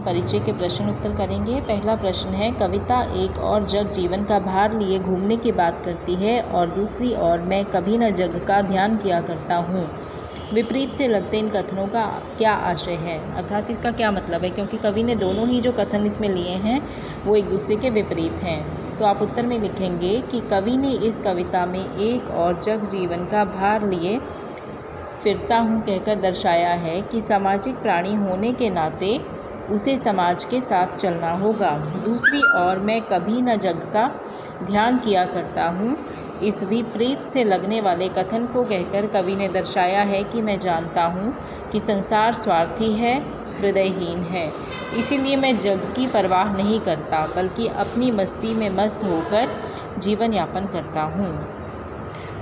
परिचय के प्रश्न उत्तर करेंगे। पहला प्रश्न है, कविता एक और जग जीवन का भार लिए घूमने की बात करती है और दूसरी ओर मैं कभी न जग का ध्यान किया करता हूँ। विपरीत से लगते इन कथनों का क्या आशय है, अर्थात इसका क्या मतलब है, क्योंकि कवि ने दोनों ही जो कथन इसमें लिए हैं वो एक दूसरे के विपरीत हैं। तो आप उत्तर में लिखेंगे कि कवि ने इस कविता में एक और जग जीवन का भार लिए फिरता हूँ कहकर दर्शाया है कि सामाजिक प्राणी होने के नाते उसे समाज के साथ चलना होगा। दूसरी ओर मैं कभी न जग का ध्यान किया करता हूँ, इस विपरीत से लगने वाले कथन को कहकर कवि ने दर्शाया है कि मैं जानता हूँ कि संसार स्वार्थी है, हृदयहीन है, इसीलिए मैं जग की परवाह नहीं करता बल्कि अपनी मस्ती में मस्त होकर जीवन यापन करता हूँ।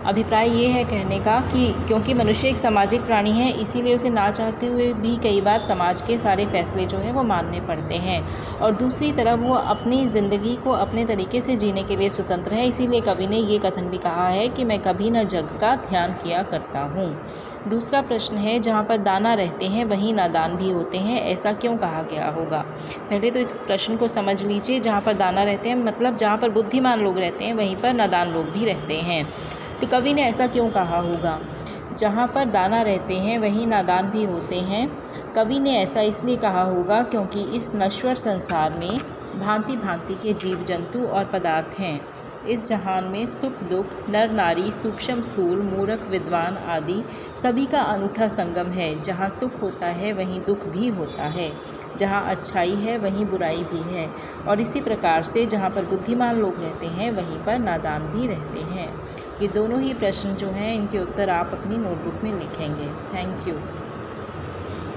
अभिप्राय ये है कहने का कि क्योंकि मनुष्य एक सामाजिक प्राणी है, इसीलिए उसे ना चाहते हुए भी कई बार समाज के सारे फैसले जो है वो मानने पड़ते हैं, और दूसरी तरफ वो अपनी ज़िंदगी को अपने तरीके से जीने के लिए स्वतंत्र है। इसीलिए कवि ने ये कथन भी कहा है कि मैं कभी न जग का ध्यान किया करता हूँ। दूसरा प्रश्न है, जहाँ पर दाना रहते हैं वहीं नादान भी होते हैं, ऐसा क्यों कहा गया होगा। पहले तो इस प्रश्न को समझ लीजिए। जहाँ पर दाना रहते हैं मतलब जहाँ पर बुद्धिमान लोग रहते हैं वहीं पर नादान लोग भी रहते हैं। तो कवि ने ऐसा क्यों कहा होगा। जहाँ पर दाना रहते हैं वहीं नादान भी होते हैं, कवि ने ऐसा इसलिए कहा होगा क्योंकि इस नश्वर संसार में भांति भांति के जीव जंतु और पदार्थ हैं। इस जहान में सुख दुख, नर नारी, सूक्ष्म स्थूल, मूर्ख विद्वान आदि सभी का अनूठा संगम है। जहाँ सुख होता है वहीं दुख भी होता है, जहाँ अच्छाई है वहीं बुराई भी है, और इसी प्रकार से जहाँ पर बुद्धिमान लोग रहते हैं वहीं पर नादान भी रहते हैं। ये दोनों ही प्रश्न जो हैं इनके उत्तर आप अपनी नोटबुक में लिखेंगे। Thank you.